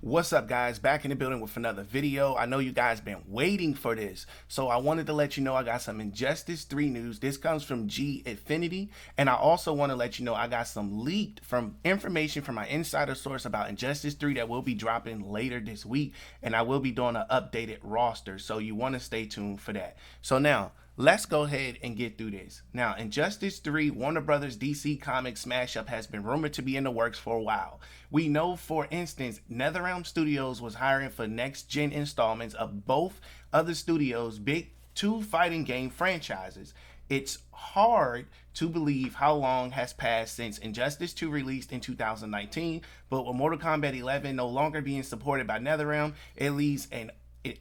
What's up, guys? Back in the building with another video. I know you guys been waiting for this, so I wanted to let you know I got some Injustice 3 news. This comes from G Infinity, and I also want to let you know I got some leaked from information from my insider source about Injustice 3 that will be dropping later this week, and I will be doing an updated roster, so you want to stay tuned for that. So now, let's go ahead and get through this. Now, Injustice 3 Warner Brothers DC Comics smash-up has been rumored to be in the works for a while. We know, for instance, NetherRealm Studios was hiring for next-gen installments of both other studios' big two fighting game franchises. It's hard to believe how long has passed since Injustice 2 released in 2019, but with Mortal Kombat 11 no longer being supported by NetherRealm, it leaves an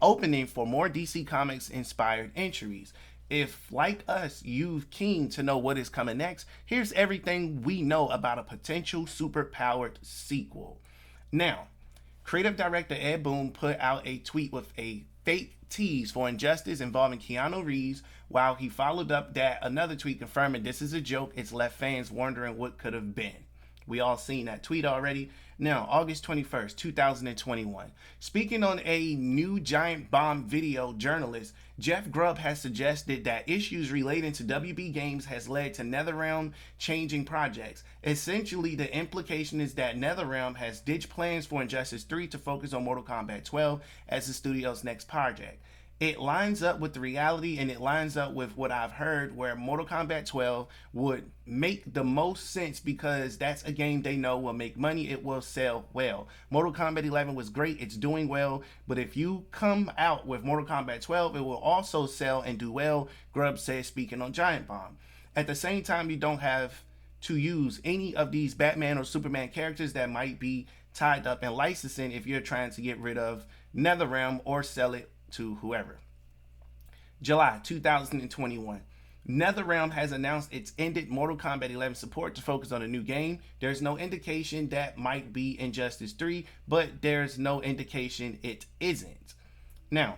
opening for more DC Comics inspired entries. If, like us, you're keen to know what is coming next, here's everything we know about a potential superpowered sequel. Now, creative director Ed Boon put out a tweet with a fake tease for Injustice involving Keanu Reeves, while he followed up that another tweet confirming this is a joke. It's left fans wondering what could have been. We all seen that tweet already. Now, August 21st, 2021. Speaking on a new Giant Bomb video, journalist Jeff Grubb has suggested that issues relating to WB games has led to NetherRealm changing projects. Essentially, the implication is that NetherRealm has ditched plans for Injustice 3 to focus on Mortal Kombat 12 as the studio's next project. It lines up with the reality, and it lines up with what I've heard, where Mortal Kombat 12 would make the most sense because that's a game they know will make money. It will sell well. Mortal Kombat 11 was great. It's doing well. But if you come out with Mortal Kombat 12, it will also sell and do well, Grubb says, speaking on Giant Bomb. At the same time, you don't have to use any of these Batman or Superman characters that might be tied up in licensing if you're trying to get rid of NetherRealm or sell it to whoever. July 2021. NetherRealm has announced it's ended Mortal Kombat 11 support to focus on a new game. There's no indication that might be Injustice 3, but there's no indication it isn't. Now,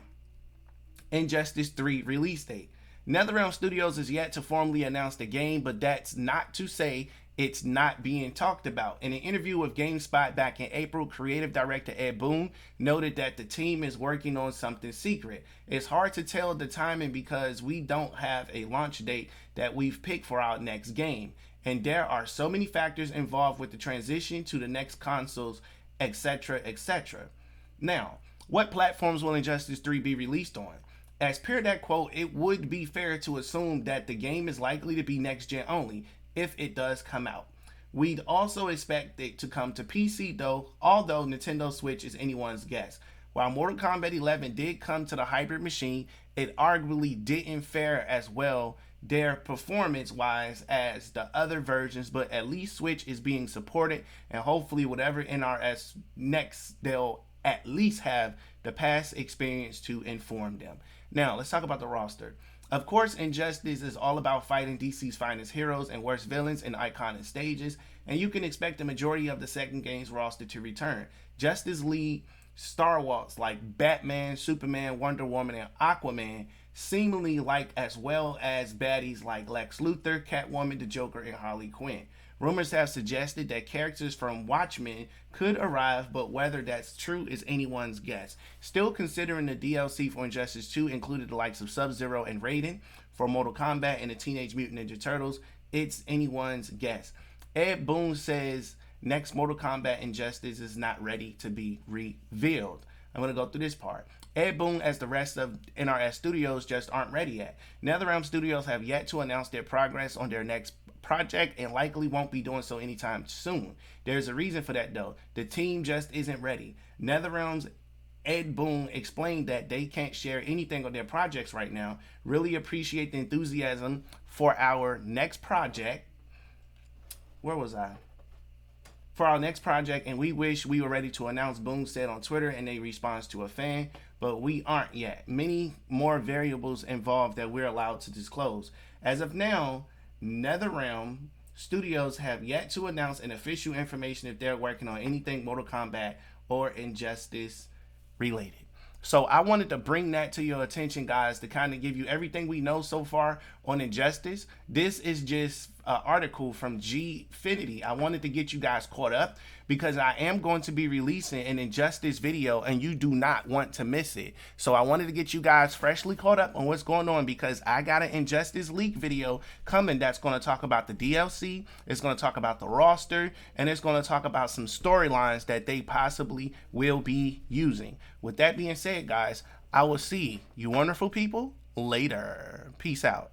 Injustice 3 release date. NetherRealm Studios is yet to formally announce the game, but that's not to say it's not being talked about. In an interview with GameSpot back in April, creative director Ed Boon noted that the team is working on something secret. It's hard to tell the timing because we don't have a launch date that we've picked for our next game, and there are so many factors involved with the transition to the next consoles, etc., etc. Now, what platforms will Injustice 3 be released on? As per that quote, it would be fair to assume that the game is likely to be next-gen only, if it does come out. We'd also expect it to come to PC though, although Nintendo Switch is anyone's guess. While Mortal Kombat 11 did come to the hybrid machine, it arguably didn't fare as well there performance-wise as the other versions, but at least Switch is being supported, and hopefully whatever NRS next, they'll at least have the past experience to inform them. Now, let's talk about the roster. Of course, Injustice is all about fighting DC's finest heroes and worst villains in iconic stages, and you can expect the majority of the second game's roster to return. Justice League stalwarts like Batman, Superman, Wonder Woman, and Aquaman seemingly like, as well as baddies like Lex Luthor, Catwoman, the Joker, and Harley Quinn. Rumors have suggested that characters from Watchmen could arrive, but whether that's true is anyone's guess. Still, considering the DLC for Injustice 2 included the likes of Sub-Zero and Raiden for Mortal Kombat and the Teenage Mutant Ninja Turtles, it's anyone's guess. Ed Boon says next Mortal Kombat Injustice is not ready to be revealed. I'm going to go through this part. Ed Boon, as the rest of NRS Studios, just aren't ready yet. NetherRealm Studios have yet to announce their progress on their next project and likely won't be doing so anytime soon. There's a reason for that though. The team just isn't ready. NetherRealm's Ed Boon explained that they can't share anything on their projects right now. Really appreciate the enthusiasm for our next project. Where was I? For our next project, and we wish we were ready to announce, Boon said on Twitter in a response to a fan, but we aren't yet. Many more variables involved that we're allowed to disclose. As of now, NetherRealm Studios have yet to announce an official information if they're working on anything Mortal Kombat or Injustice related. So I wanted to bring that to your attention, guys, to kind of give you everything we know so far on Injustice. This is just article from Gfinity. I wanted to get you guys caught up because I am going to be releasing an Injustice video and you do not want to miss it. So I wanted to get you guys freshly caught up on what's going on because I got an Injustice leak video coming that's going to talk about the DLC, it's going to talk about the roster, and it's going to talk about some storylines that they possibly will be using. With that being said, guys, I will see you wonderful people later. Peace out.